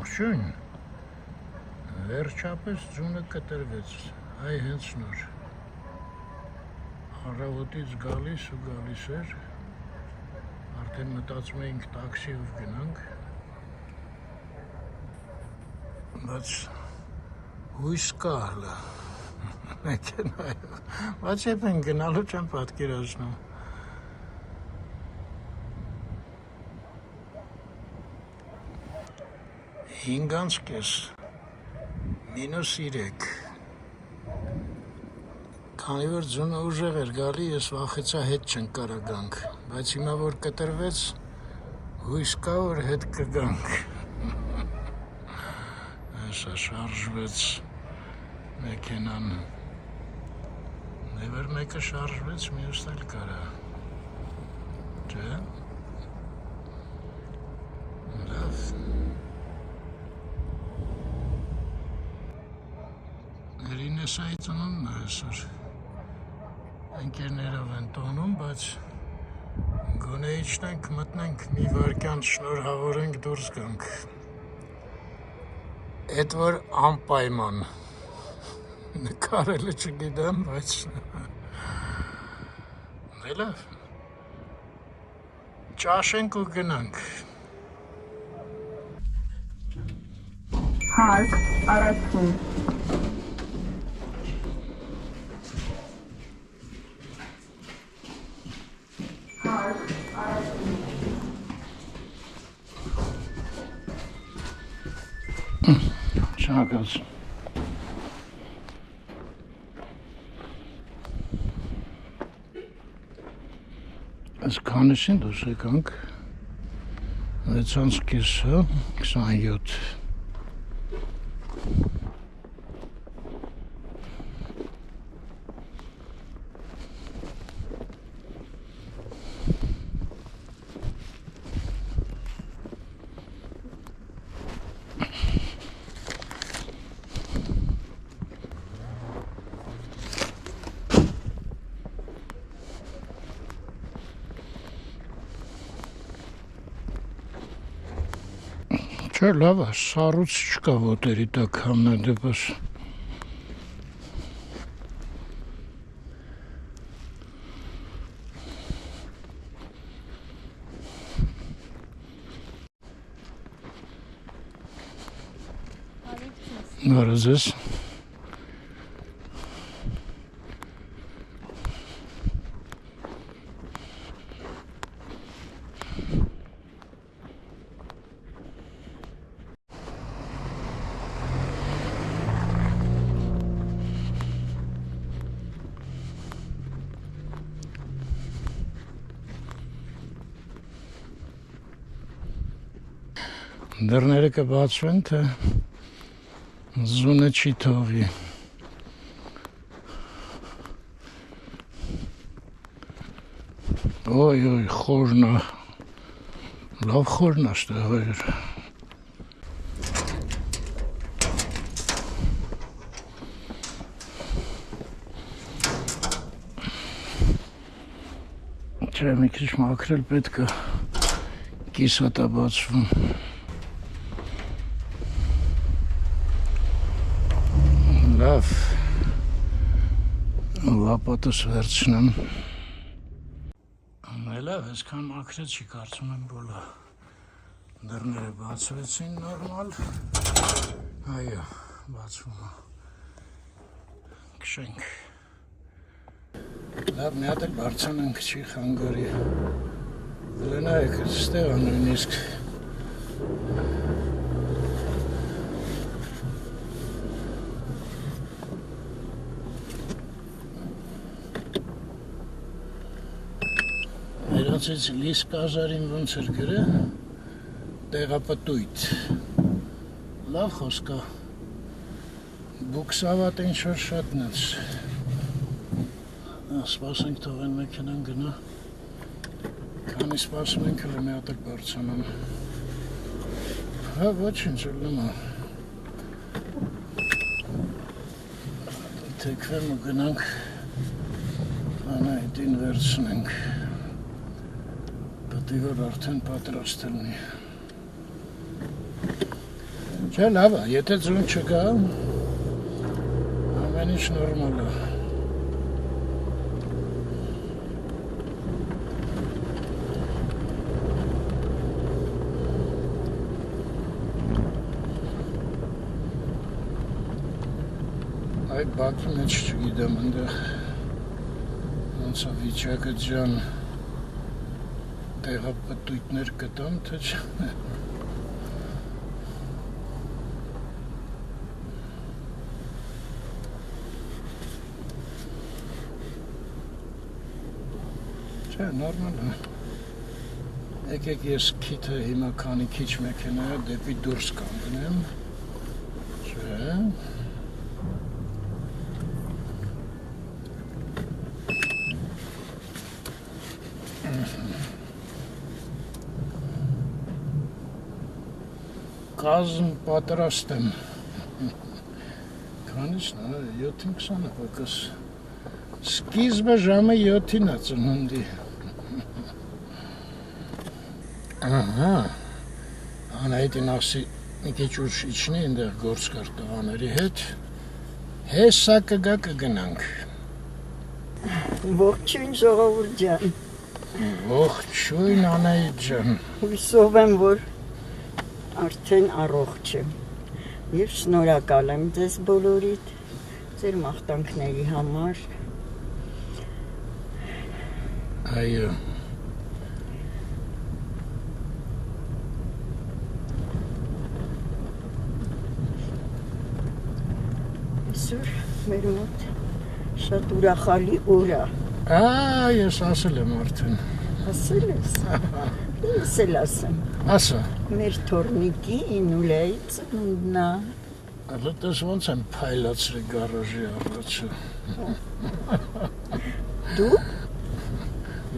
Ողջույն, վերջապես ձյունը կտրվեց, այ հենց նոր, առավոտից գալիս ու գալիս էր, արդեն մտածում էինք տաքսիով գնանք, բայց հույս կա հլը, մեքենայով, բայց եվ են գնալու չեմ պատկերացնում։ 5:30, -3, քանի որ ձյունը ուժեղ էր գալի, ես վախեցա հետ չենք կարա գանք, բայց հիմա որ կտրվեց, հույս կա որ հետ կգանք։ Այսա շարժվեց մեքենան, նևեր մեկը շարժվեց, մյուսն էլ կարա, չէ՞։ Լավ։ Երինեսայի ծնունդն է այսօր, ընկերներով են տոնում, բայց գոնե իջնենք, մտնենք, մի վարկյան շնորհավորենք դուրս գանք։ Էդ որ անպայման, նկարելը չգիտեմ, բայց լավ, ճաշենք ու գնանք։ Հարկ առաջին։ Շնորհակալ։ Այսքանիսին դուրս եկանք, 6:30, 27։ Չէ, լավ է, սառույց չկա ոտերի տակ համնադեպս։ Բարև ձեզ։ Դռները կբացվեն, թե ձյունը չի թողի։ Ոյ, խորն է, լավ խորն է ստեղ։ Չէ, մի քիչ մաքրել պետք է, կիսատ է բացվում։ Լավ, լապատս վերցնեմ։ Լավ, այսքան մաքրեցի, կարծում եմ բոլոր դռները բացվեցին նորմալ։ Այո, բացվում է։ Քշենք։ Լավ, մի հատ էլ բարձրանանք, չի խանգարի։ Լնայք, ստեղ նույնիսկ Իրացից լիսկ ազարին ոնց էր գրը, տեղապտույտ, լավ խոսք է, բուքսավատ ինչ-որ շատնեց, սպասենք թողեն մեքենան գնա, քանի սպասում ենք հլը մի հատ էլ բարձանամ, հա ոչինչ լնա, թեքվեմ ու գնանք, անայդին վերցնենք, Դիվոր արդեն պատրաստ լինի։ Չէ, լավ է, եթե ձուն չկա, ամեն ինչ նորմալ է։ Այդ բակի մեջ չգիտեմ, ընդեղ ոնց է վիճակը ջան տեղապտույտներ կտամ, թե չէ։ Չէ, նորմալ է։ Եկեք ես քիթը հիմա քանի քիչ մեքենայա դեպի դուրս կանգնեմ։ Չէ։ Կազմ պատրաստ եմ։ Քանիսն է, 7:20 պակաս։ Սկիզբը ժամը 7-ին է ծնունդի։ Ահա, Անահիտին ասի մի քիչ ուշ իջնի, այնտեղ գործ կար տղաների հետ։ Հեսա կգա կգնանք։ Ողջույն ժողովուրդ ջան։ Ողջույն Անահիտ ջան։ Հույսով եմ, որ արդեն առողջ եմ։ Եվ շնորհակալ եմ ձեզ բոլորիդ, ձեր մաղթանքների համար։ Այո։ Այսօր մեր մոտ շատ ուրախալի օր է։ Ես ասել եմ արդեն։ Ասել ես։ Ես էլ ասեմ։ Ասա։ Մեր թորնիկի Ինուլեի ծնունդն է։ Այդպես ոնց եմ փայլացրի գարաժի առաջը։ Դու։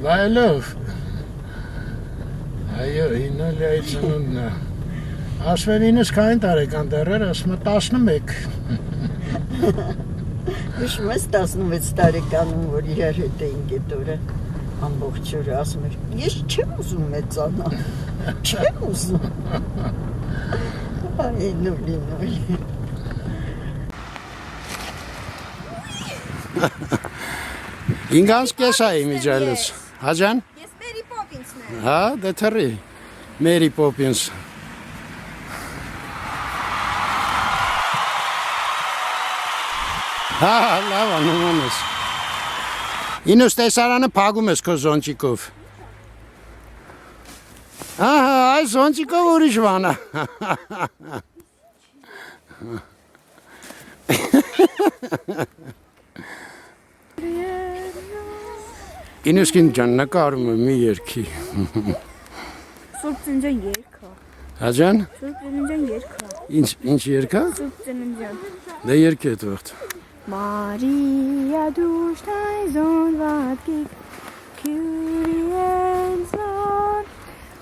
Վայլով։ Այո, Ինուլեի ծնունդն է։ Ասում եմ 9 քանի տարեկան դեռ էր, ասում եմ 11։ Հիշում ես 16 տարեկանում, որ իրար հետ էինք այդ օրը, ամբողջ օրը ասում էր, ես չեմ ուզում մեծանալ, չեմ ուզում։ Այ նույնի։ Ինգանց կես է իմիջալուց, հա ջան։ Ես Մերի Պոպինսն եմ։ Հա, դե թռի, Մերի Պոպինս։ Հա, լավ է, նման ես։ Ինուս տեսարանը փագում ես քո զոնճիկով։ Ահա, այս զոնճիկով ուրիշ բան է։ Ինուսկին ջան, նկարում եմ մի երգի։ Սուրբ ծննդյան երգը։ Հա ջան։ Սուրբ ծննդյան երգը։ Ինչ երգ է։ Սուրբ ծննդյան։ Դե երգի այդ վաղտ։ Maria, du steigst und wart gig, Kyrie Sohn.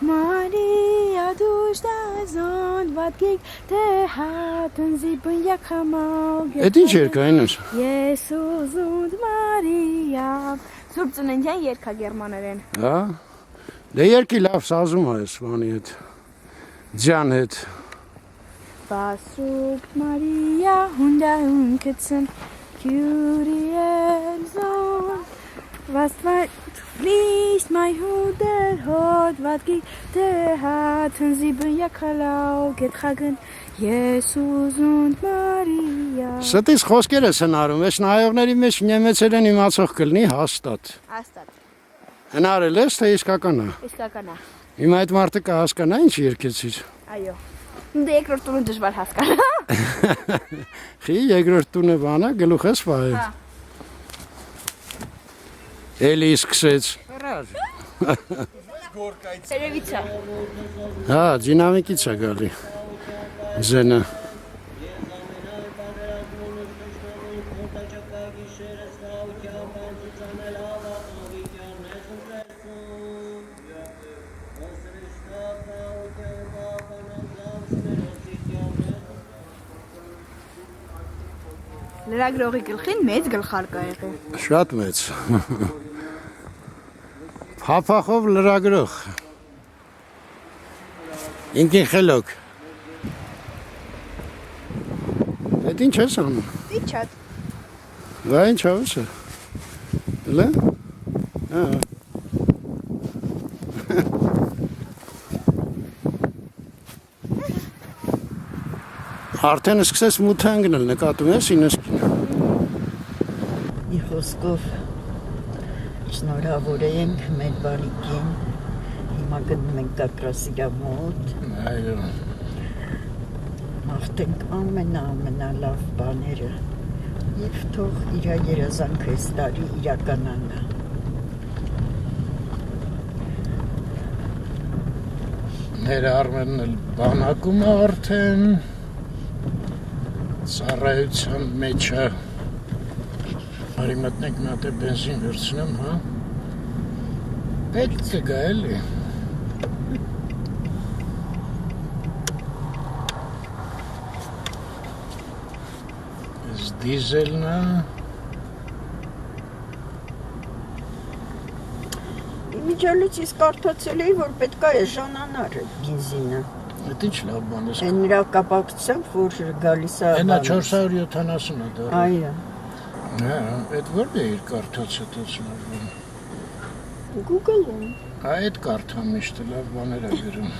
Maria, du steigst und wart gig, der hatten 7 Jahre Այդ ինչ երգ է, Ինուս։ Jesus und Maria. Սուրբ ծննդյան երգը գերմաներեն։ Հա։ Դե երգի լավ սազում է այս բանի հետ։ Ջան հետ։ Versucht Maria und der Unkitzen, Kyrie Sohn. Was fließt mein Hut, der Hut, was geht, der hatten 7 Jahre getragen, Jesus und Maria. Ստից խոսքեր ես հնարում, այս նայողների մեջ նեմեցել են իմացող կլնի հաստատ։ Հաստատ, Հնարել ես, թե իսկական է։ իսկական է։ Հիմա այդ մարդը կհասկանա ինչ երգեցիր։ Այո։ Դե երկրորդ տունը դժվար հասկանա։ Խի երկրորդ տունը բանա գլուխ ես վայել։ Հա։ Էլի սկսեց։ Երևից է։ Հա, դինամիկից է գալի։ Զենը։ Լրագրողի գլխին մեծ գլխարկ է եղել։ Շատ մեծ։ Փափախով լրագրող։ Ինքին խելոք։ Այդ ինչ ես անում։ Իչատ։ Դա ինչ ավս է։ Լա։ Արդեն սկսես մութ անգնել, նկատում ես ինսկին։ Մի խոսքով շնորհավորենք մեր բարիկին։ Հիմա գնում ենք կակրասիրա մոտ։ Այո։ Մաղթենք ամենալավ բաները և թող իր երազանքը այս տարի իրականանա։ Մեր Արմենն էլ բանակում է արդեն ծառայության մեջ է։ Արի մտնենք մի հատ է բենզին վերցնեմ, հա։ Պետք կգա էլի։ Այս դիզելն է։ Իմիջալից կարդացել էի, որ պետք է էժանանար բենզինը։ Այդ ինչ լավ բան է։ Այն նրա կապակցությամբ, որ գալիս է Այնա 470 է դառը։ Այո։ Հա, այդ ո՞ր է իր կարդացը տածնարվում։ Google-ում։ Այդ կարդամ միշտ լավ բաներ է գրում։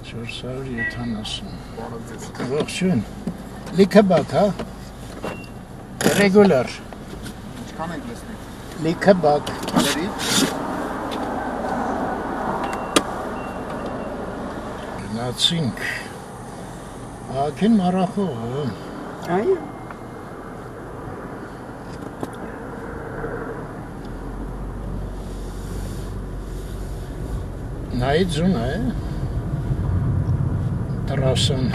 470։ Ողջույն։ Լիքը բակ, հա։ Regular։ Ինչքան եք լսնում։ Լիքը բակ։ Ալերի։ Նացինք։ Ակին մարախողը։ Այո։ Նայի ձուն է։ Տրասան։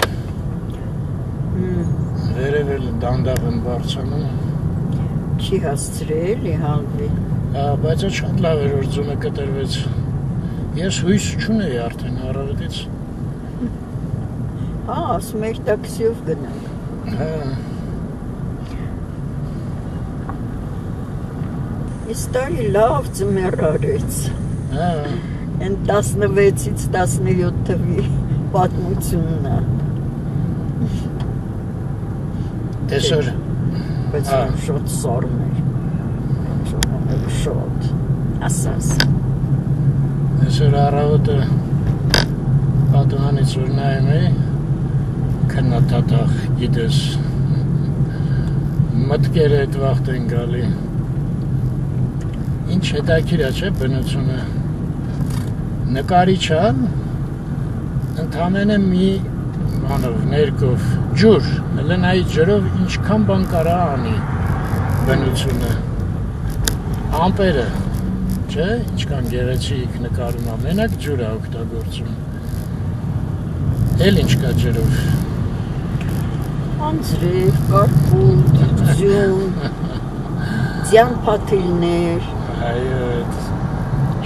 Վերևել դանդաղ են բարձանում։ Չի հասցրել, հալվի։ Բայց շատ լավ էր, որ ձունը կտրվեց։ Ես հույս չունեի արդեն առավոտից։ Հա, ասում էր տաքսիով գնանք։ Հա, Այս տարի լավ ձմեռ արեց։ հա, Այն 16-ից 17 թվի պատմությունն է։ տեսոր, Բայց շատ սարն էր։ Շատ։ Ասաս։ տեսոր առավոտը պատուհանից որ նայում էի, քննադատախ, գիտես, մտքերը այդ վաղտ են գալի։ Ինչ հետաքրքիր է, չէ, բնությունը։ Նկարիչան ընդամենը մի բանով, ներկով, ջուր, լնայի ջրով ինչքան բան կարա անի բնությունը։ Ամպերը, չէ, ինչքան գեղեցիկ նկարում է, մենակ ջուր է օգտագործում։ Էլ ինչ կա ջրով։ Անձրև, կարպուտ, ձյուն, ձյան փաթիլներ։ Այո,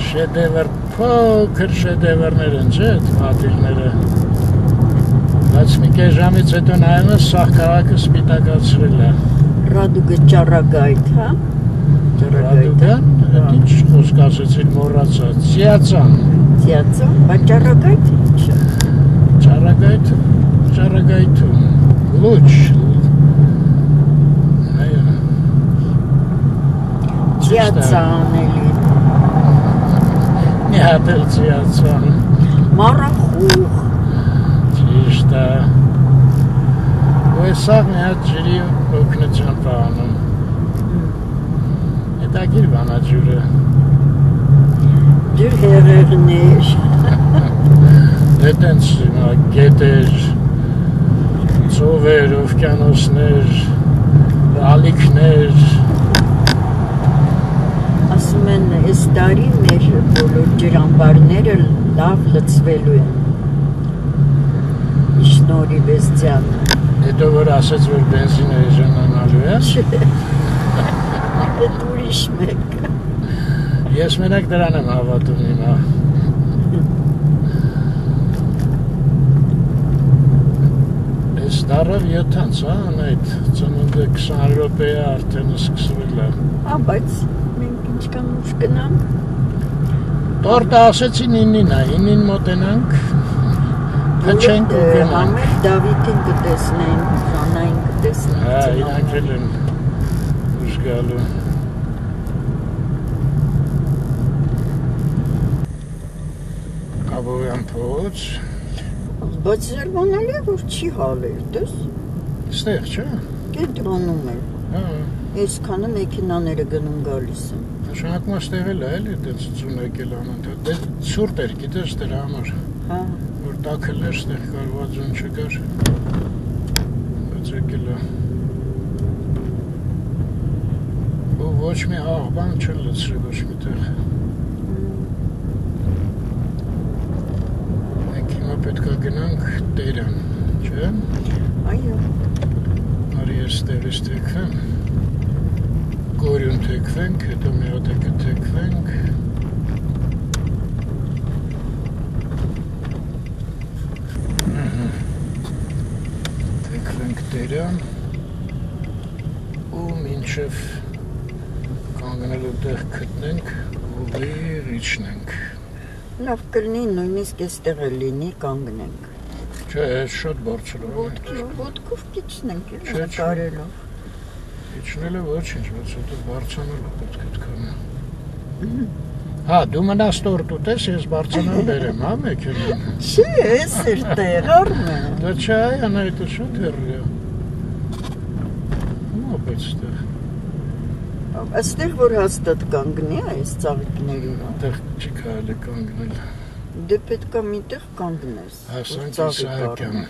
շեդևր, փոքր շեդևրներ են, չէ, այդ փաթիլները։ Բայց մի կես ժամից հետո նայում ես, սաղ քաղաքը սպիտակացրել է։ Ռադուգը ճառագայթ, հա։ Ռադուգան, այդ ինչ խոսք ասեցիր, մոռացա, ծիածան։ Ծիածան, բայց ճառագայթ ինչ է։ Ճառագայթում, լուչ։ Այո։ Ծիածան էլի։ Մի հատ էլ ծիածան։ Մարախուղ։ Ճիշտ է։ Ու սաղ մի հատ ջրի օգնությամբ է անում։ Հետաքրքիր բան է ջուրը։ Ջուր հեղեղներ։ Դե տենց գետեր, ծովեր, օվկիանոսներ, ալիքներ։ Ասում են, այս տարի մեր բոլոր ջրամբարները լավ լցվելու են։ Շնորհիվ էս ձյանը։ Հետո որ ասեց, որ բենզինը էժանանալու է։ Այդ ուրիշ մեկ։ Ես մենակ դրան եմ հավատում հիմա։ Այս դարավ 7-ից, հա, այդ ծնունդը 20 րոպե է արդեն սկսվել է։ Հա, բայց մենք ինչքան ուշ գնանք։ Տորտը ասեցի 9-ին է, 9-ին մոտենանք։ Փչենք ու գնանք։ Համեր Դավիթին կտեսնեն, Խանային կտեսնեն։ Հա, իրանք էլ են ուժ գալու։ Աբովյան փոց, Բայց զարմանալի է, որ չի հալեր, դες։ ստեղ չէ։ Կենտրոնում է։ Հա, Այսքանը մեքենաները գնում գալիս են։ նշանակում է ստեղ էլ է, էլի դες ծունակել անընդհատ։ Դե ցուրտ էր, գիտես դրա համար, Հա, որ տաքել էր, ստեղ կարված ջուն չկար։ Բայց եկել է։ Ու ոչ մի աղբան չեն լցրի ոչ մի տեղ։ Մենք հիմա պետք է գնանք Տերյան, չէ՞։ այո։ Արի ես տեղից թեքվեմ, Գորյուն թեքվենք, հետո մի հատ կթեքվենք։ Թեքվենք Տերյան ու մինչև կանգնելու տեղ գտնենք ու վեր իջնենք։ Լավ կլինի նույնիսկ այստեղ էլ լինի կանգնենք։ Չէ, շատ բարձր է։ Ոտքով կիջնենք, Չէ, կարելով։ Իջնելը ոչինչ, բայց հետո բարձրանալը պետք է կանա։ Հա, դու մնաս տորտ ուտես, ես բարձրանալ բերեմ, հա, մեքենան։ Չի, էս էր տեղ, արմեն։ Դա չէ, անա это շատ հեռի է։ Ու ապետ ստեղ։ Այստեղ որ հաստատ կանգնի այս ծաղիկների վրա։ Այդտեղ չի կարելի կանգնել։ Դե պետք է միտեղ կանգնես։ Հասանք Իսահակյան։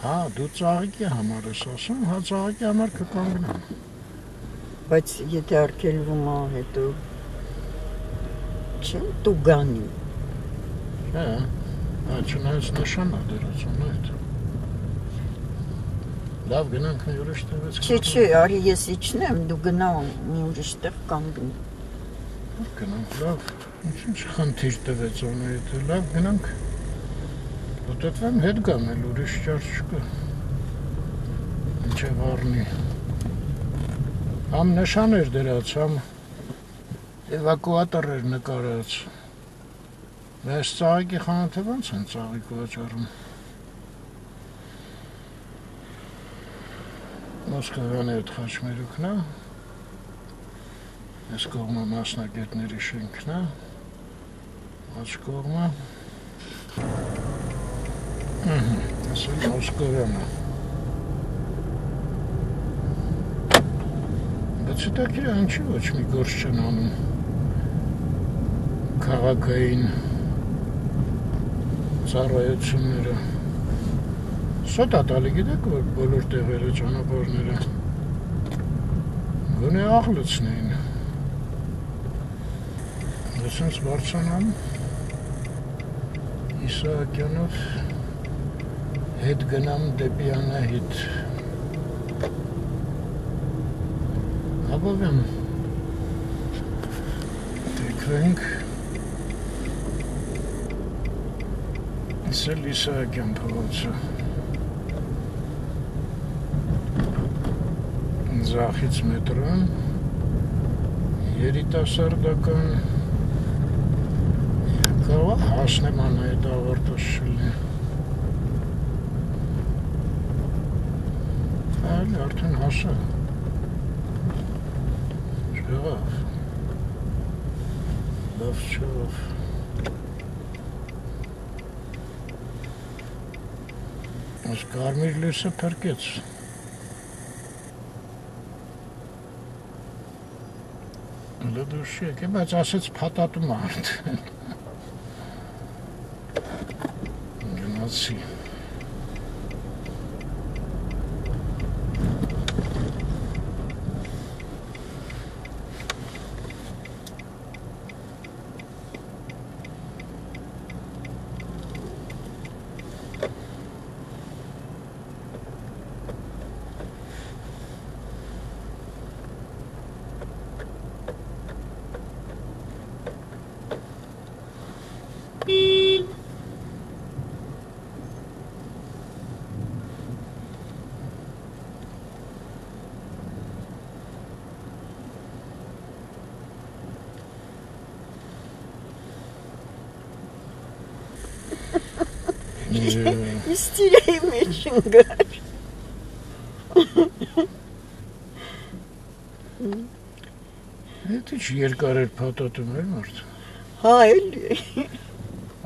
Հա, դու ծաղիկի համար ես ասում, հա ծաղիկի համար կկանգնեմ։ Բայց եթե արգելվում է հետո չեմ տուգանի։ Չէ, չնայած նշան է դրացում այդ։ Լավ գնանք մի ուրիշ տեղից։ Չէ, արի ես իջնեմ, դու գնա մի ուրիշ տեղ կանգնի։ Գնանք, լավ, ինչ խնդիր տվեց անայդ, լավ գնանք։ Ուտետվեմ հետ գամ էլ ուրիշ ճար չկա։ Ինչև առնի։ Համ նշան էր դրած, համ էվակուատոր էր նկարած։ Այս ծաղիկի խանութը ոնց են ծաղիկ վաճառում։ Մոսկովյանի այդ խաչմերուկն է։ Այս կողմը մասնագետների շենքն է։ Աջ կողմը։ Ասել Մոսկովյանը։ Բայց հետաքրքիր է, ինչի ոչ մի գործ չեն անում քաղաքային ծառայությունները։ Սոտ է տալի, գիտեք, որ բոլոր տեղերը, ճանապարհները գոնե աղ լցնեին։ Այսպես բարձրանամ Իսահակյանով հետ գնամ դեպի Անահիտ։ Աբովյան թեքվենք Իսել Իսահակյան փողոցը Ձախից մետրոն երիտասարդական կարող հասնեմ Անահիտ ավարտած չլինի այլ արդեն հասա չեղավ լավ չեղավ այս կարմիր լույսը փրկեց Լդուշիկ, բայց ասեց փաթաթում արդեն գնացի Իստիրեի մեջ ընկար։ Դա չի երկար էր փաթաթում էր մարդ։ Հա էլի։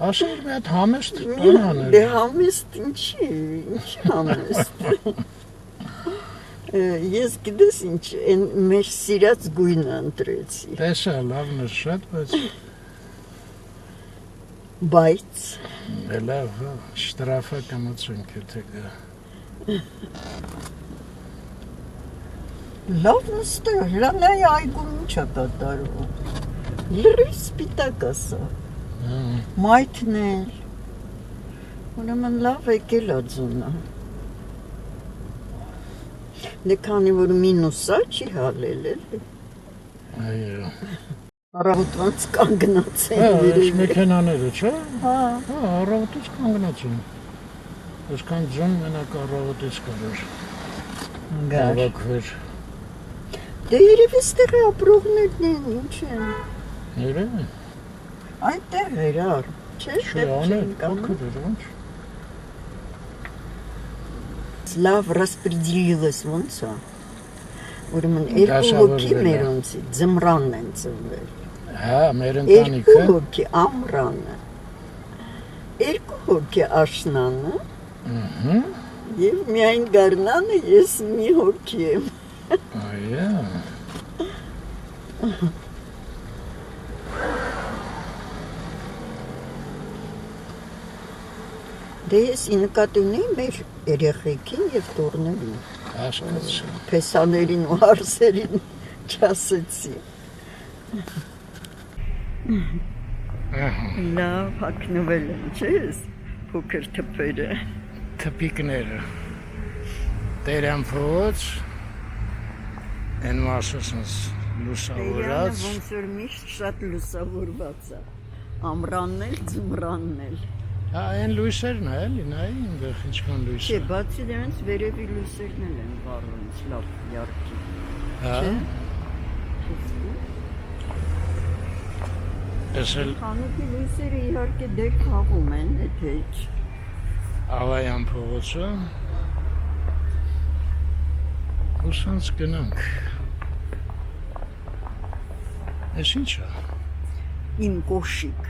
Ասել մի հատ համեստ տոնան Դե էր։ համեստ ինչի համեստ։ Ես գիտես ինչ, այն մեր սիրած գույնը ընտրեցի, Տեսա լավն էր շատ, բայց լավ, շտրաֆա կամացունք է թե գա։ լավ նստել, հրանայի այգում ինչ է կատարվում։ Լրի սպիտակ ասա, մայթնել, ուրեմն լավ եկել ա ձունը։ Դե քանի որ մինուսա չի հալել էլի, Այո։ առավոտվանց կանգնած Հա, են այս երևի։ մեքենաները, չէ՞։ Հա, Հա, առավոտից կանգնած են։ Այսքան ձուն մենակ առավոտից կարող գար։ հավաքվեր։ Դե երևի ստեղի ապրողներն են, ինչ են։ Երևի։ Այնտեղ էր առ, չէ՞, Չէ, անել, փոքր էր, ոնց։ լավ распределилось ոնց է։ Ուրեմն երկու հոգի Դասավորվել է։ մերոնցի ձմրանն են ծնվել։ Հա, մեր Երկու ընտանիքը։ հոգի ամրանը։ Երկու հոգի աշնանը Ահա, եւ միայն գարնանը ես մի հոգի եմ։ այո։ Դե ես նկատի ունեի մեր երեխեքին եւ տորներին, Հասկացա։ փեսաներին ու հարսերին չասեցի։ Ահա, Լավ հագնվել են, չէ՞, փոքր թփերը։ թփիկները։ Տերան փոց։ Այն մասսնս Տերյանը լուսավորած։ ոնց որ միշտ շատ լուսավորված է։ Ամրանն էլ, ձմրանն էլ։ Հա, այն լույսերն է, էլի, նայ, այնտեղ ինչքան լույս Չէ, է։ բացի դրանից վերևի լույսերն էլ են վառում, լավ յարքի։ Հա, էսել Խանութի լույսերը իհարկե դեր քաղում են, եթե ինչ։ Ավայան փողոցը։ Ուսանց գնանք։ Էս ինչ է։ Իմ կոշիկ։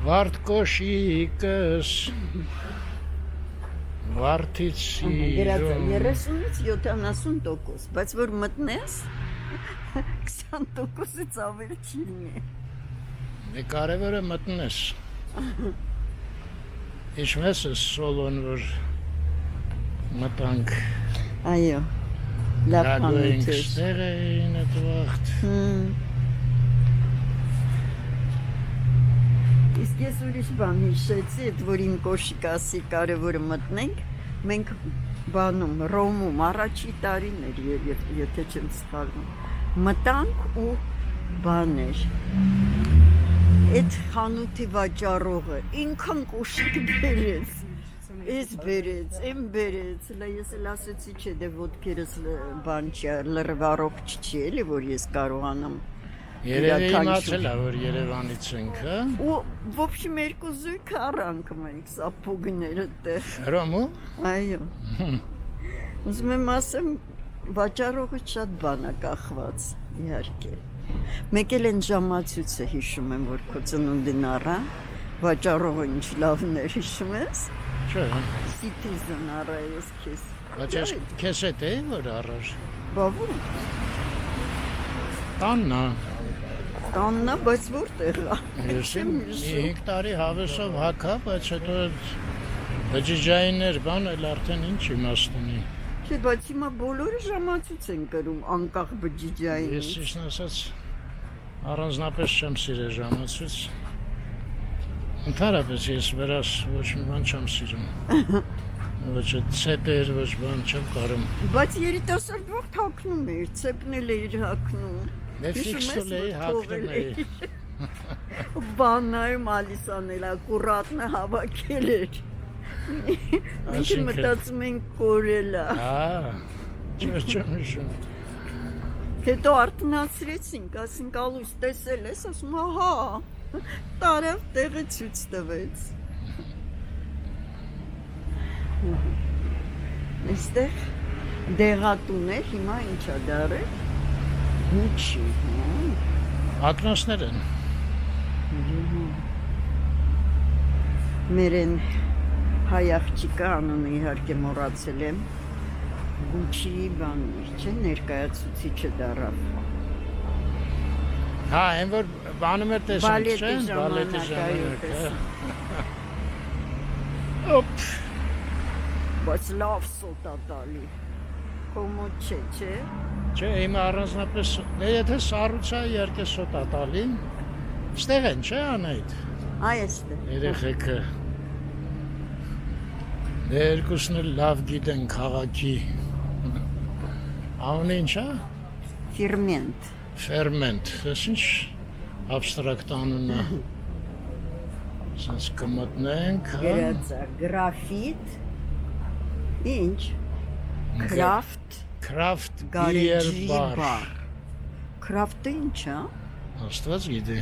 Վարդ կոշիկս Վարդից Գրածը սիրում 30-ից 70%, բայց որ մտնես 20%-ից ավել չի լինի։ Դե կարևորը մտնես Իշմես է սոլոն որ մտանք Այո, լավ Գագոյինք խանութ էր։ ստեղ էին այդ վաղտ Իսկ ես ուրիշ բան հիշեցի, այդ որ իմ կոշիկ ասի կարևորը մտնենք, մենք բանում, Ռոմում առաջի տարին էր, եթե չեմ սխալվում, մտանք ու բան էր, այդ խանութի վաճառողը ինքան կոշիկ բերեց, ես բերեց, եմ բերեց, ես էլ ասեցի չէ, դե ոտքերս բան չի, լրվարող չի էլի, որ ես կարողանամ Երևի իրականություն։ իմացել է որ Երևանից ենք, հա? Ու в общем երկու զույգ առանք մենք սապոգները տեղ։ Հրոմու? Այո։ Ուզում եմ ասեմ, վաճառողը շատ բան է կախված, իհարկե։ Մեկ էլ այն ժամացույցը հիշում եմ, որ քո ծնունդին առա, վաճառողը ինչ լավն էր, հիշում ես։ Չէ, Citizen առա ես քեզ։ բայց ես քեզ հետ էի որ առար։ Բավու։ Տաննա։ Տաննա, բայց որտեղ է։ Ես իմ 5 տարի հավեսով հակա, բայց հետո բջիջայիններ բան էլ արդեն ինչ իմաստ ունի։ Չէ, բայց հիմա բոլորը ժամացույց են կրում անկախ բջիջային։ Ես ճիշտ ասած առանձնապես չեմ սիրել ժամացույց։ Ընդհանրապես ես վերաս ոչ մի բան չեմ սիրում։ Ոչ ցեպեր, ոչ բան չեմ կարում։ Բայց երիտասարդ ողջ հակնում էր, ցեպնել էր հակնում։ Netflix-ը էի հակնում էի։ Բանայում ալիսանել, ակուրատնը հավաքել էր։ Մենք Այսինքն- մտածում ենք կորել է։ Հա, չեմ հիշում։ Հետո արթնացրեցինք, ասենք ալուս տեսել ես, ասում ահա, տարավ տեղը ցույց տվեց։ Այստեղ դեղատուներ, հիմա ինչա դարել։ Ինչի, Պատրաստներ են։ Մերեն հայ աղջիկը անունը իհարկե մոռացել եմ։ Գուչի բաններ, չէ, ներկայացուցիչը դարավ։ Հա, այն որ բանում էր տեսանք, Բալետի չէ՞, բալետի ժամանակ, ժամանակ։ Օպ, Բայց լավ սոտ ա տալի։ Կոմոդ չէ։ չէ, հիմա առանձնապես, եթե սառուցա իհարկե սոտ ա տալի, ստեղ են, չէ, Անահիտ, Այստեղ։ երեխեքը։ Դե երկուսն էլ լավ գիտեն քաղաքի։ Անունը ինչ է? Ֆիրմենտ։ Ֆերմենտ, ես ինչ abstract անուն է։ Սենց կմտնենք, հա։ Գրած է գրաֆիտ։ Ինչ։ Քրաֆտ Craft Beer գարեջի Bar։ բար։ Քրաֆտը ինչ է։ Աստված գիտի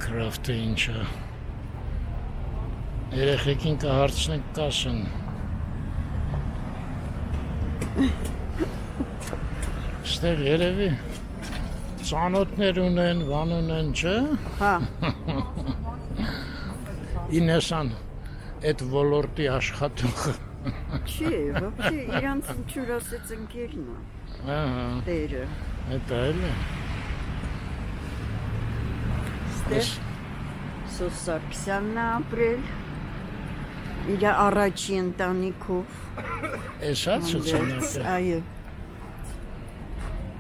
Craft-ը ինչ է։ Երեխեքին կհարցնենք կասեն։ Ստեղ երևի ծանոթներ ունեն, բան ունեն, չէ։ Հա, Ինեսան այդ ոլորտի աշխատող։ չի, ոբշե իրանց ինչուր ասեց ընկերն է, Ահա, տերը։ այդ էլ է։ Ստեղ Սոս Սարգսյանն է ապրել, իր առաջի ընտանիքով։ Էսա ցուցանակը։ Այո,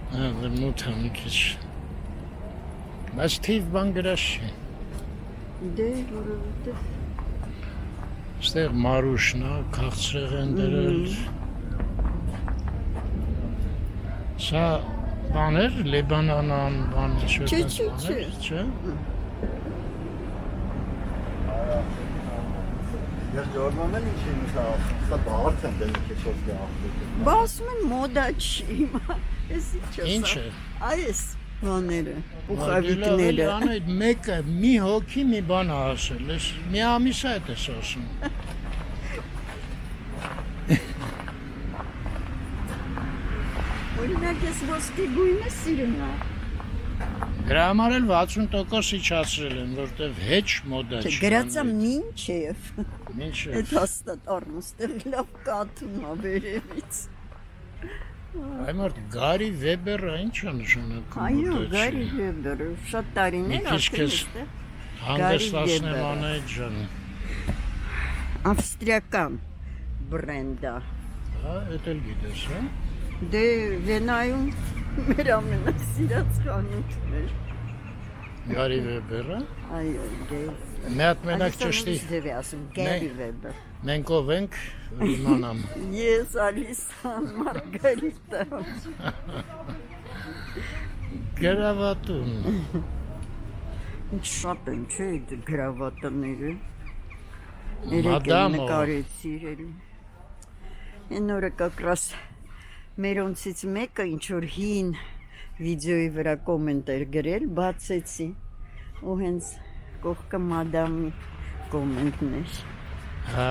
Դե մութա մի քիչ։ Բայց թիվ բան գրած չի։ դե որովհետև Ստեղ մարուշն է, քաղցրեղ են դրել։ Սա բաներ, լեբանանան բան Չէ, չէ։ Ես ջորնալն ինչ եմ ասում, սա բարդ եմ դել քեշոց գախտը։ բասում են մոդա չի, ես Ինչ է։ Այս բաները, Ալի ուխավիկները։ Անայդ մեկը մի հոգի մի բան ա ասել, ես մի ամիս է դա ասում։ Օրինակ ես ոսկի գույնը սիրում եմ։ Դրա համար էլ 60% իջացրել են, որտեվ հեչ մոդա չի։ Գրածամ մինչև Ինչ է։ այդ հաստատ առնստեղ լավ կաթում ա վերևից։ Այ մարդ Գարի Վեբերը ինչ է նշանակում։ Այո, մոդա չի։ Գարի Վեբերը, շատ տարիներ Մի քիչ արդեն քեզ էստեղ։ Հանգստացնեմ Վեբերը։ Անահիտ ջան։ Ավստրիական բրենդ է։ Հա, էդ էլ գիտես, հա։ Դե Վենայում մեր ամենասիրած խանութն էր։ Գարի Վեբերը։ Այո, դե։ Մի հատ մենակ ճշտի։ Դե ասում Գարի Վեբեր։ Մենք ով ենք, իմանամ։ Ես Ալիսան Մարգարիտա։ Գրավատուն։ Ինչ շատ են, չէ, այդ գրավատները։ Երեք Մադամ, նկարեցի իրեն։ Այն օրը կակրաս մերոնցից մեկը ինչ-որ հին վիդեոյի վրա կոմենտ էր գրել, բացեցի, ու հենց կողքը մադամի կոմենտն էր։ Հա։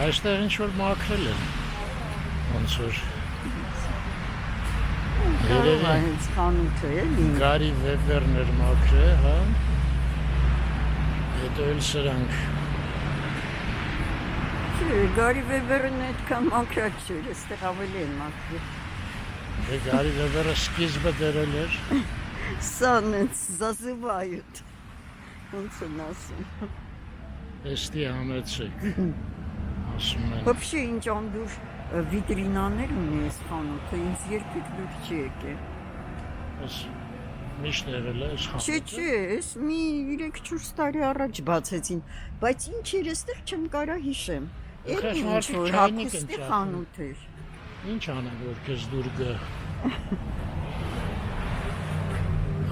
Այստեղ ինչ-որ մաքրել են։ Ոնց որ։ Երևի հենց խանութը էլի։ Գարի Վեբերն էր մաքրել, հա։ Հետո էլ սրանք։ Չէ, Գարի Վեբերն այդքան մաքրած չէր, այստեղ ավելի են մաքրել։ Դե Գարի Վեբերը սկիզբը դրել էր։ Սա նենց զազվայութ։ Ոնց են ասում։ Էստի համեցեք։ Ասում են։ Вообще ինչ անդուր վիտրինաներ ունի այս խանութը, ինձ երբեք դուր չի եկել։ Ես միշտ եղել է այս Չէ, խանութը։ չէ, ես մի 3-4 տարի առաջ բացեցին, բայց ինչ էր այստեղ չեմ կարա հիշեմ։ Էլի Քեզ ինչ մարդիկ որ չայնիկ են հագուստի ծախում։ խանութ էր։ Ինչ անեմ, որ քեզ դուր գա։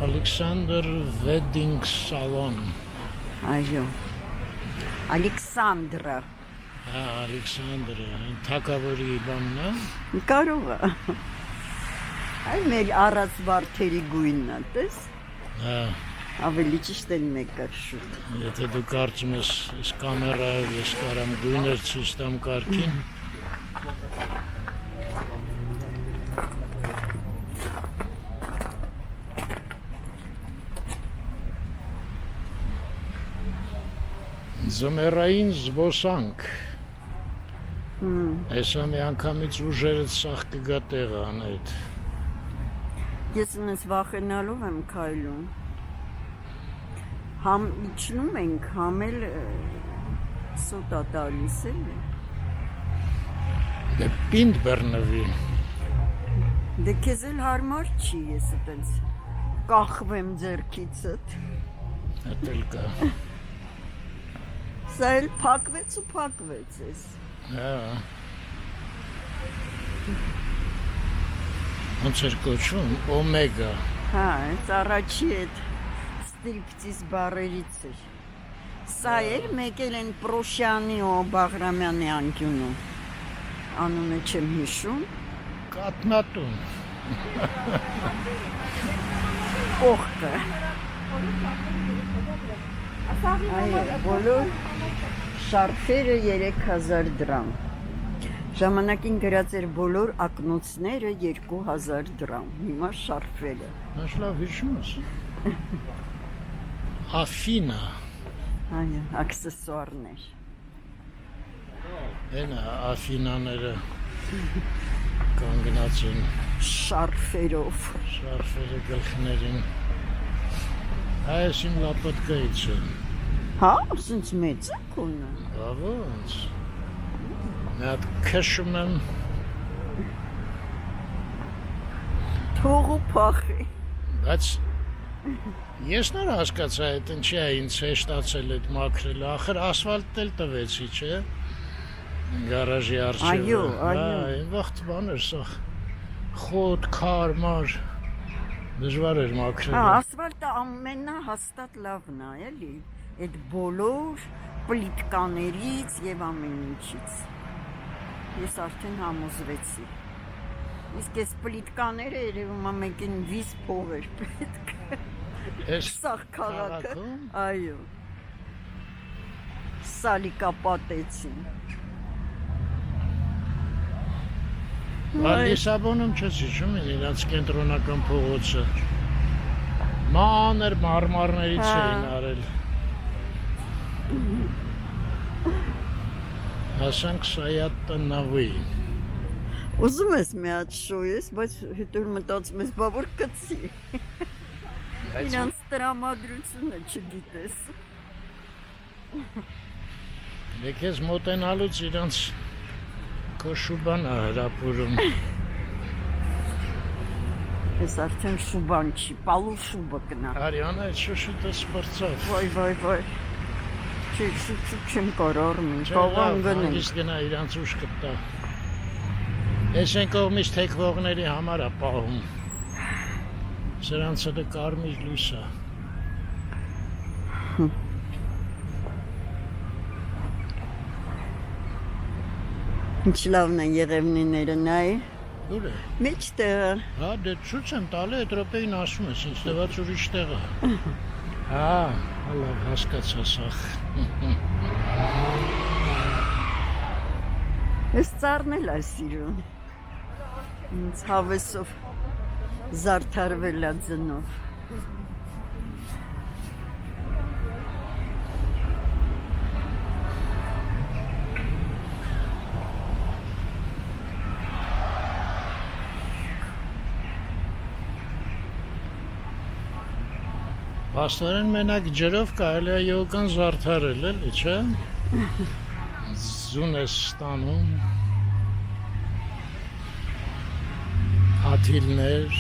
Alexander Wedding Salon։ Այո։ Ալեքսանդրա։ Հա, Ալեքսանդրը, այն թակավորի բանն է։ Կարող է։ Այ մեր առած վարդերի գույնն է, տես։ Հա, Ավելի ճիշտ էլ մեկը շուտ։ Եթե դու կարծում ես, այս կամերայով ես կարամ գույներ ցույց տամ կարգին, Զմերային զբոսանք։ Այսա մի անգամից ուժերդ սաղ կգա տեղը անետ։ Ես ինձ վախենալով եմ քայլում։ Համ իջնում ենք, համ էլ սոտա տալիս էլ է։ Դե պինդ բեռնվի։ Դե քեզ էլ հարմար չի ես այտենց կախվեմ ձեռքիցդ։ Հատել կա։ Սա էլ փակվեց ու փակվեց ես։ Հա։ Ոնց էր կոչվում, օմեգա։ Հա, այս առաջի այդ ստրիպտիզ բառերից էր։ Սա էր մեկել են Պրոշյանի ու Բաղրամյանի անկյունում։ Անունը չեմ հիշում։ Կատնատուն։ Օխկը։ Այո, բոլոր շարֆերը 3000 դրամ։ Ժամանակին գրած էր բոլոր ակնոցները 2000 դրամ։ Հիմա շարֆերը։ Маш լավ հիշում ես։ Աֆինա։ Այո, աքսեսուարներ։ Հենա Աֆինաները կանգնած են Շարֆերով։ շարֆերը գլխներին։ Այս իմ լապատկայից է։ Հա, ասենց մեծ է կոնը։ Ավոնց։ Մի հատ քշում եմ, Թողու փախի։ բայց ես նոր հասկացա այդ ինչի է ինձ հեշտացել այդ մաքրելը, ախր ասֆալտն էլ տվեցի, չէ։ Գարաժի առջևը։ Այո, այո։ Այն վաղտ բան էր սա։ Խոտ, քարմար։ Դժվար էր Հա, մաքրելը։ ասֆալտը ամենահաստատ լավն է, էլի։ Այդ բոլոր պլիտկաներից եւ ամեն ինչից։ Ես արդեն համոզվեցի։ Իսկ այս պլիտկաները երևում է մեկին վիզ փող էր պետք։ Այս Սաղ քաղաքը։ քաղաքում? Այո։ Սալիկապատեցին։ Լիսաբոնում չես հիշում իրաց կենտրոնական փողոցը։ Մանր մարմարներից Հա։ էին արել։ Հասանք Սայատ-Տնավի։ Ուզում ես մի հատ շոյես, բայց հետո մտածում ես, բա որ կծի։ Իրանց տրամադրությունը չգիտես։ Դե քեզ մոտենալուց իրանց կոշուբան հրապուրում։ Ես արդեն շուբան չի, պալու շուբը կնա։ Արիանը այդ շուշիտը սպրծով։ Վայ։ Չի, չեմ կարող մին, Չէ, կողան լավ, գնենք։ հանգիստ գնա իրանց ուշ կտա։ Ես են կողմից թեքվողների համար է պահում։ Սրանցը դե կարմիր լույս է։ Ինչ լավն է եղևնիները, նայ։ Ուր է։ Մեջտեղը։ Հա, դե ցույց եմ տալի, այդ րոպեին ասում ես, ինձ տված ուրիշ տեղ է։ Հա, լավ հասկացա սախ։ Ես ծառնել է սիրուն։ Ինձ հավեսով զարդարվել է ձնով։ Պաստորեն մենակ ջրով կարելի է յոգան զարդարել, էլի, չէ։ Զուն ես ստանում։ Աթիլներ։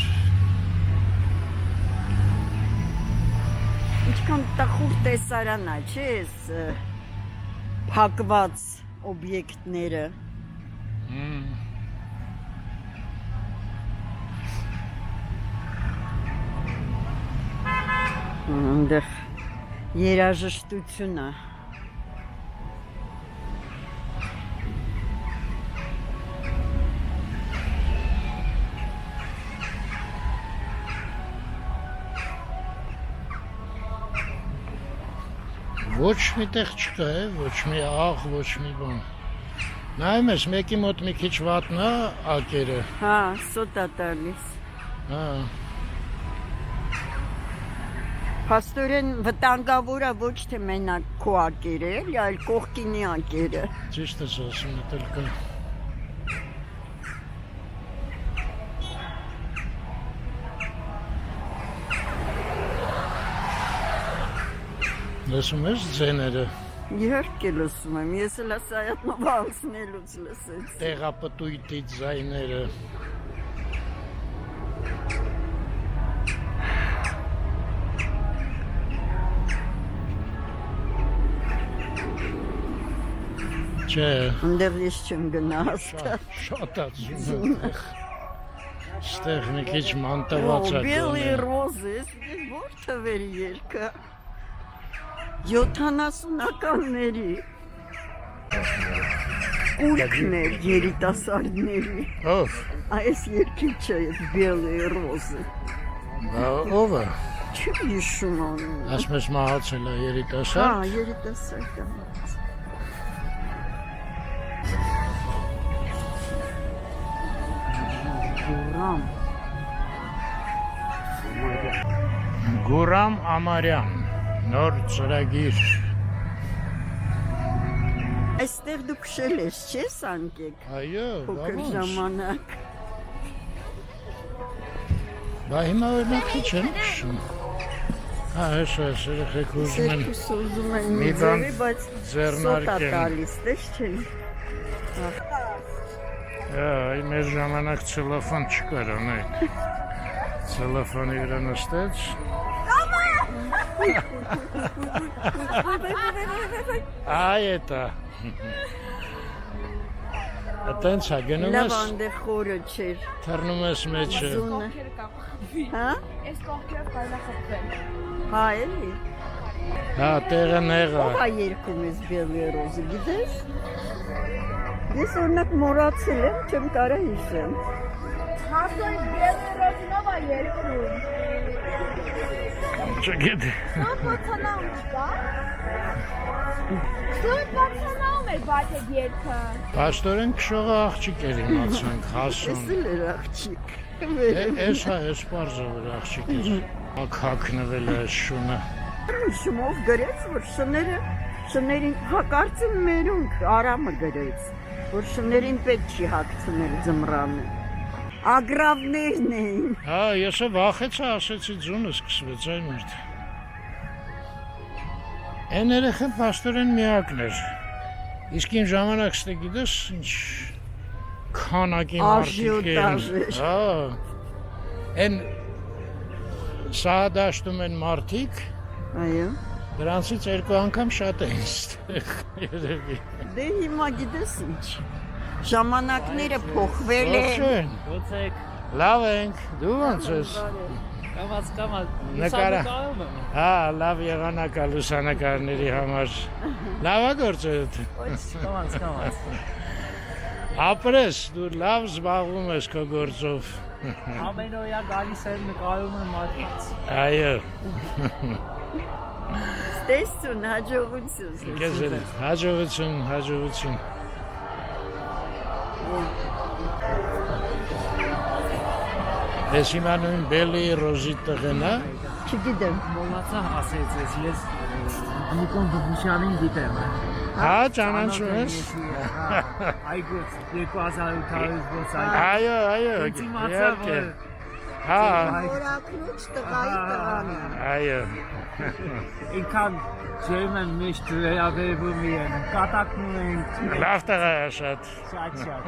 Ինչքան տխուր տեսարան է, չէ՞, այս փակված օբյեկտները։ Այնտեղ երաժշտություն է։ Ոչ մի տեղ չկա, ոչ մի աղ, ոչ մի բան։ Նայում ես, մեկի մոտ մի քիչ վատնա ակերը։ Հա, սոտ է տալիս։ Հա, Փաստորեն վտանգավոր է ոչ թե մենակ քո ակերը, այլ կողքինի ակերը։ ճիշտ ես ասում, դել կա։ Լսում ես ձեները, Իհարկե լսում եմ, ես էլ ասայատնով անցնելուց լսեց։ տեղապտույտի ձայները։ Չէ, Ընդեղ ես չեմ գնա հաստատ։ շատ ածում եմ։ Ստեղ մի քիչ մանտված է Բելի գոնե։ ռոզես, որ թվերի երկը։ 70-ականների կուրքներ երիտասարդների։ Ով, Այս երկիչը բելի ռոզը։ ով է, Չեմ հիշում անում։ ասում ես մահացել է Հա, երիտասարդ։ երիտասարդ է։ Գուրամ։ Գուրամ Ամարյան, նոր ծրագիր։ Այստեղ դու քշել ես, չես անկեք։ Այո, Փոքր բավարար։ ժամանակ։ Բա հիմա օրինակ քիչ եմ քշում։ Հա, հեսա, երեխեք ուզում են Սերքուս ուզում են մի մի բան ձևի, բայց ձեռնարկեն։ սոտ է տալիս, տես չեն։ Այ մեր ժամանակ ցելոֆան չկար, անեք։ Ցելոֆանի վրա նստեց։ Այ էտա։ Այտենց է գնում ես, Լավանդե խորը չէր։ թռնում ես մեջը։ Զունը։ Հա? Այս կողքերով կարող է խփվել։ Հա, էլի։ Հա, տեղը նեղա։ Ո՞վ է երկում ես բելի ռոզը, գիտես։ Ես օրինակ մոռացել եմ, չեմ կարա հիշեմ։ Հաստորի բելի ռոզինով է երկում։ Չգիտի։ Սոտ բացանաում չկա։ Սոտ բացանաում էր բաց այդ երկը։ Պաստորեն քշողը աղջիկ էր իմացանք, հասուն։ Ես էլ էր աղջիկ։ Էս հա, էս պարզը որ աղջիկ էր։ Ակ հակնվել է այս շունը։ Շումով գրեց, որ շներին հակարծում մերունք, Արամը գրեց, որ շներին պետք չի հակցնել ձմռանը։ Ագրավներն էին։ Հա, ես է վախեցա, ասեցի ձունը սկսվեց այն մերդ։ Են երեխեն պաստորեն միակն էր։ Իսկ իմ ժամանակ ստե գիտես ինչ քանակի մարդիկ են։ Աժիոտաժ էր։ Հա, են սահադաշտում են մարդիկ, Այո։ դրանցից երկու անգամ շատ են ստեղ երևի։ Դե հիմա գիտես ինչ։ Ժամանակները փոխվել են։ Ողջույն, Ո՞նց եք։ լավ ենք, դու ոնց ես։ Կամաց։ Նկարա։ Լուսանկարում եմ։ Հա, լավ եղանակ է լուսանկարների համար։ Լավ է գործդ։ Կամաց։ Ապրես, դու լավ զբաղվում ես քո գործով։ Ամեն օրյա գալիս եմ նկարում եմ մարդկանց։ Այո, Ստեսություն, հաջողություն։ քեզ էլ հաջողություն։ Ես հիմա նույն բելի ռոզի տղեն է։ Չգիտեմ։ Մոմացա ասեց ես Նիկոն Բուբուշյանին գիտեմ։ Հա, ճանաչում ես։ Այգոց 2800 ոց այգ։ Այո, Իմացա իհարկե։ որ Հա, Որակնուց տղայի տղան է։ այո։ ինքան ջերմ են միշտ վերաբերվում են, կատակնում են Լավ տղա է շատ։ շատ։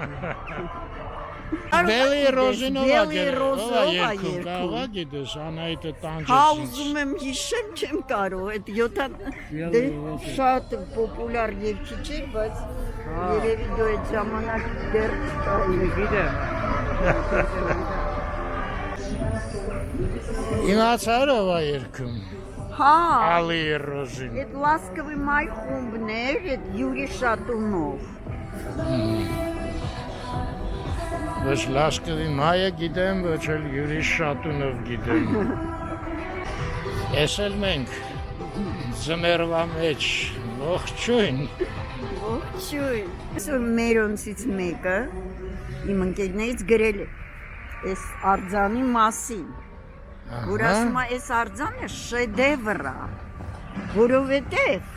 Բելի ռոզինով է Բելի ռոզով է երկում, երկում։ կարող է գիտես, Անահիտը Հա, տանջեց ինձ։ ուզում եմ հիշեմ, չեմ կարող, այդ 7 Բելի դե ռոզը։ շատ պոպուլար երկիչ էր, բայց երևի դու այդ ժամանակ դեռ չկայի։ Գիտեմ։ Իմացար ով է երկում։ Հա, Ալի ռոզին։ այդ լասկովի մայ խումբն էր, այդ Յուրի Շատունով։ Ոչ լասկովի մայը գիտեմ, ոչ էլ Յուրի Շատունով գիտեմ։ Ես էլ մենք Ձմեռվա մեջ ողջույն։ Ողջույն։ Այսօր մերոնցից մեկը իմ ընկերներից գրել է այս արձանի մասին, որ ասում է այս արձանը շեդևր է, որովհետև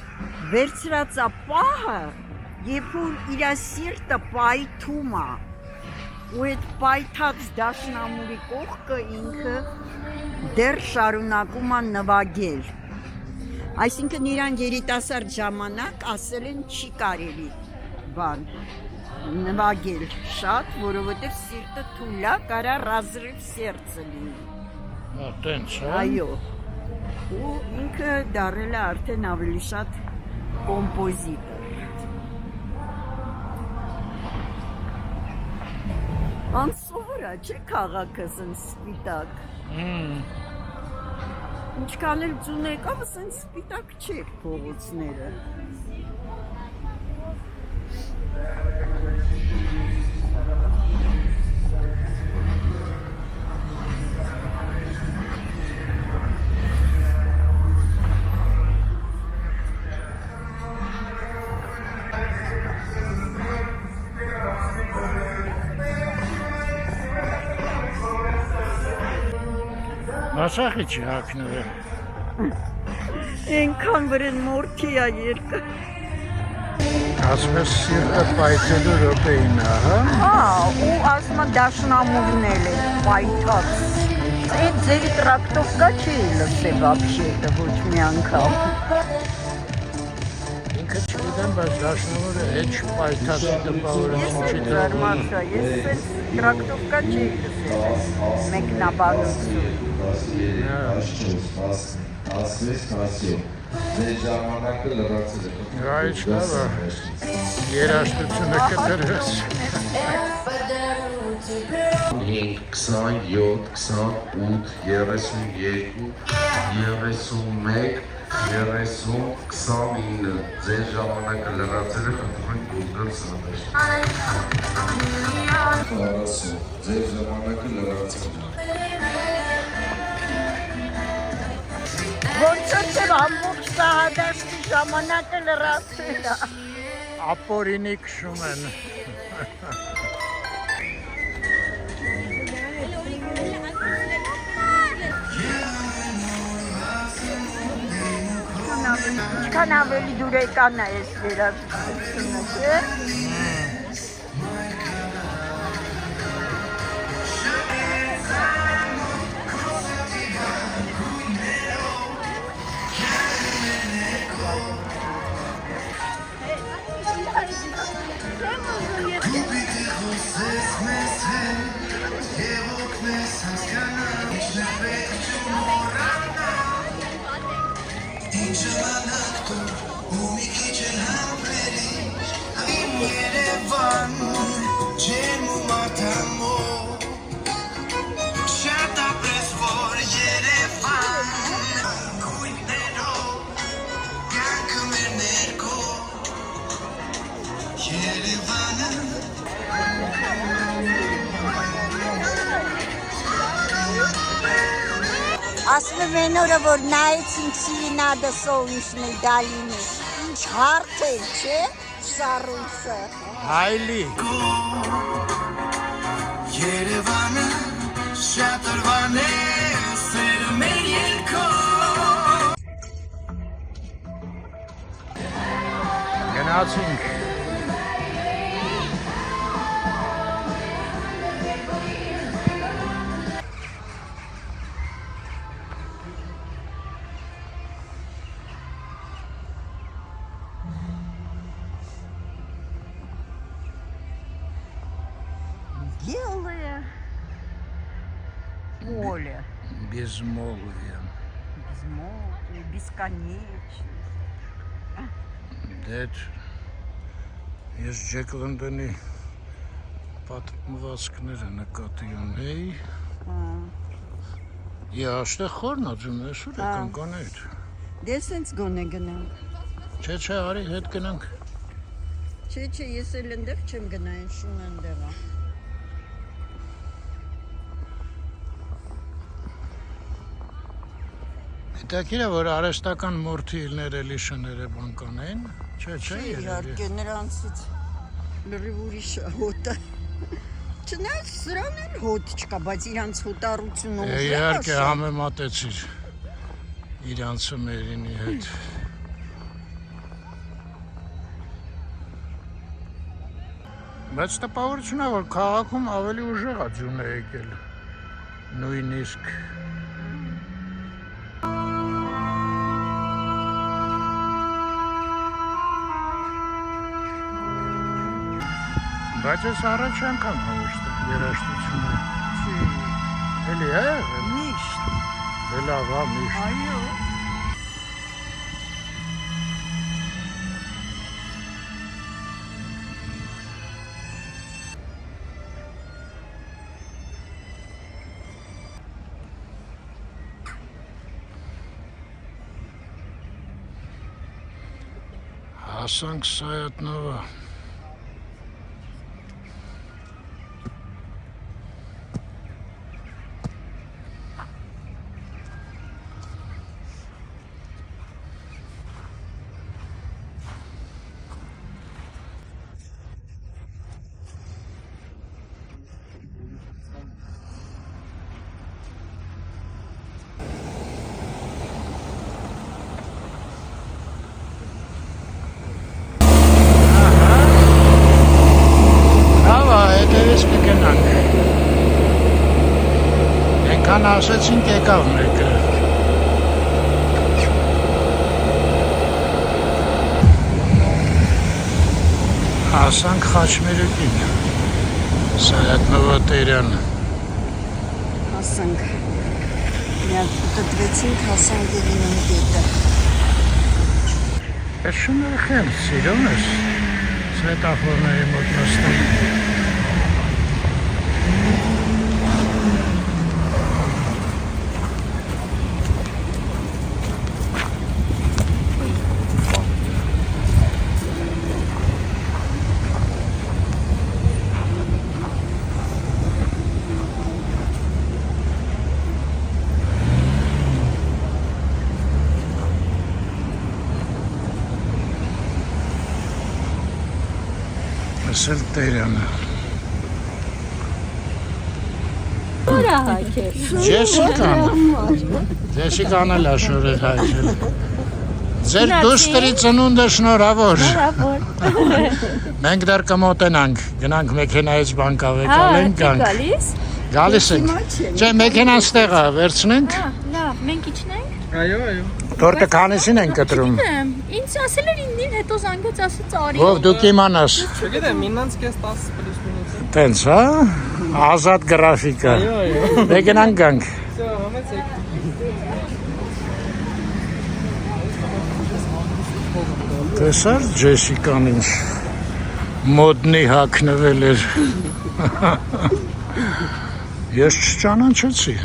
վերցրած է պահը, երբ որ իր սիրտը պայթում է, ու այդ պայթած դաշնամուրի կողքը ինքը դեռ շարունակում է նվագել։ Այսինքն իրան երիտասարդ ժամանակ ասել են չի կարելի բան նվագել շատ, որովհետև սիրտը թույլ է, կարա ռազրիվ սերդը լինի։ Տենց, հա։ Այո։ Ու ինքը դարել է արդեն ավելի շատ կոմպոզիտոր։ Անսովոր է, չէ՞ քաղաքը սեն սպիտակ։ Ինչքան էլ ձուն եկավ, սեն սպիտակ չէր փողոցները։ Մասախի չի հակները։ Ենքան վրեն մորթի է երկը։ Ասում ես սիրտը պայթելու րոպեին է, հա։ Հա, ու ասմա դաշնամուրն էլ է պայթած։ Այդ ձերի տրակտովկա չի լսե վաբշետը ոչ մի անգամ։ Ինքը չգիտեմ, բայց դաշնամուրը հետ պայթած տպավորը չի դրվում։ Ես տրակտովկա չի լսել մեկնաբանություն։ Ասվեց կասյո, ձեր ժամանակը լրացել է։ Այս լավ է, երաշտությունը կտրվեց։ 5, 27, 28, 32, 31, 30, 29, ձեր ժամանակը լրացել է, խնդրում ենք Google սրտեր։ 40, ձեր ժամանակը լրացել է։ Ոնց էր ամբողջ սահադաշտի ժամանակը լրացել է։ Ապորինի քշում են։ Ինչքան ավելի դուրեկան է այս վերաբերությունը, չէ՞։ Ասում եմ այն օրը, որ նայեցինք Սիրինադը Սովիշնի Դալինի, ինչ հարթ է, չէ, Սարույցը։ Հայլի։ Երևանը շատ օրվան է, սերը մեր երկով։ Գնացինք։ Белое поле. Безмолвие. Безмолвие, бесконечность. Դեդ ես Ջեք Լոնդոնի պատմվածքները նկատի ունեի։ Եաշտե խորն ածում ես ուր եկան կանեիդ։ Դե սենց գոնե գնանք։ Չէ, արի հետ գնանք։ Չէ, ես էլ ընդեղ չեմ գնա, այն շուն ընդեղ է։ Հետաքրքիր է, որ արհեստական մորթիլներ էլի շները բանկանեն, չէ, Իհարկե նրանցից լրիվ ուրիշ հոտը։ Չնայած սրան էլ հոտ չկա, բայց իրանց հոտառությունը ուժեղ է։ Իհարկե համեմատեցիր իրանցը մերինի հետ։ Բայց տպավորությունն է, որ քաղաքում ավելի ուժեղ է ձյունը եկել, նույնիսկ բայց ես առաջ անգամ հավուշտը երաշտությունը։ Էլի է եղել։ Միշտ։ Լավ, միշտ։ Այո։ Հասանք Սայատնովա։ Այնքան ասեցինք եկավ մեկը։ Հասանք Խաչմերուկին, Սայատնովա Տերյանը։ Հասանք։ Միակ դդվեցինք հասանք Երևան գետը։ Ես շուները խեմ, սիրում ես, սվետաֆորների մոտ նստում։ Սել Տերյանը։ Որը հաճել։ Ջեսիկան էլ աշորեր հայցել։ Ձեր դուստրի ծնունդը շնորհավոր։ Մենք դեռ կմոտենանք, գնանք մեքենայից բանկավեկալ ենք գանք։ Գալիս ենք։ Չէ, մեքենան ստեղ է, վերցնենք։ Լավ, մենք իջնենք։ Այո։ Տորտը քանիսին ենք կտրում։ Ինձ ասել էր ինձին, հետո զանգեց ասեց արի։ Ով դու կիմանաս։ Չգիտեմ, մինանց կես 10 պլյուս մինուտ։ Տենց, հա։ Ազատ գրաֆիկա։ Այո։ Մեքենան գանք։ Всё, համեցեք։ Տեսար Ջեսիկան ինչ մոդնի հագնվել էր։ Ես չճանաչեցի։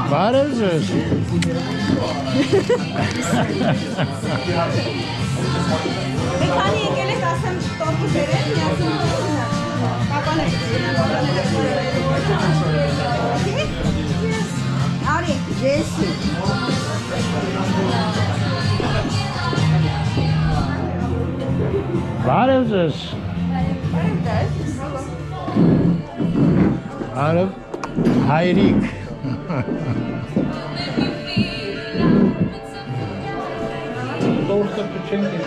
Բարև ձեզ։ Քանի եկել եք ասեմ տորտի բերեմ, միասին կապանել։ Արի, Ջեսի։ Բարև ձեզ։ Բարև հայրիկ։ Տորտը փչենք է։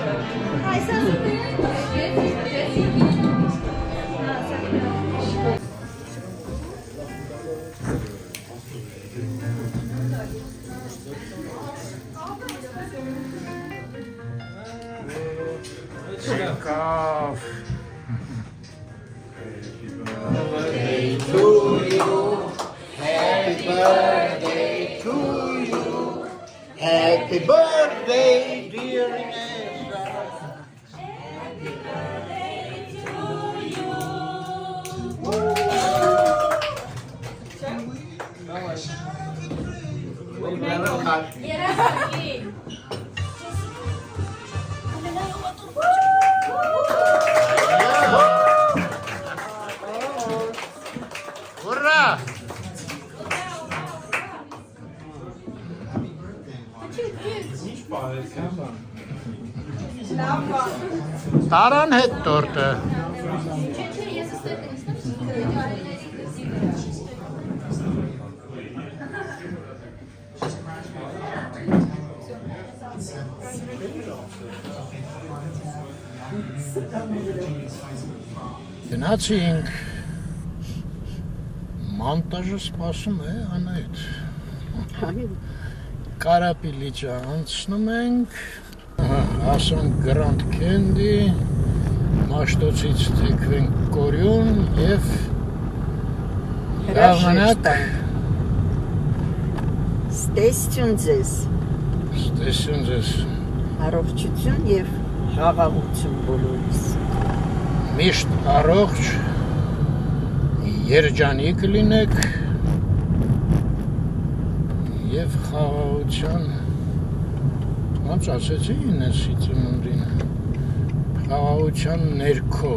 Եկավ։ Happy birthday Happy birthday, dear Inessa. Ура! Տարան հետ տորտը։ Գնացինք, մոնտաժը սպասում է անայդ, Կարապիլիճը անցնում ենք, ասանք Grand Candy, Մաշտոցից թեքվենք Կորյուն և Լավանակ, Ստեսություն ձեզ, ստեսություն ձեզ, առողջություն և խաղաղություն բոլորիս։ միշտ առողջ, երջանիկ լինեք և խաղաղության, ոնց ասեցի ինեսի ծնունդին, խաղաղության ներքո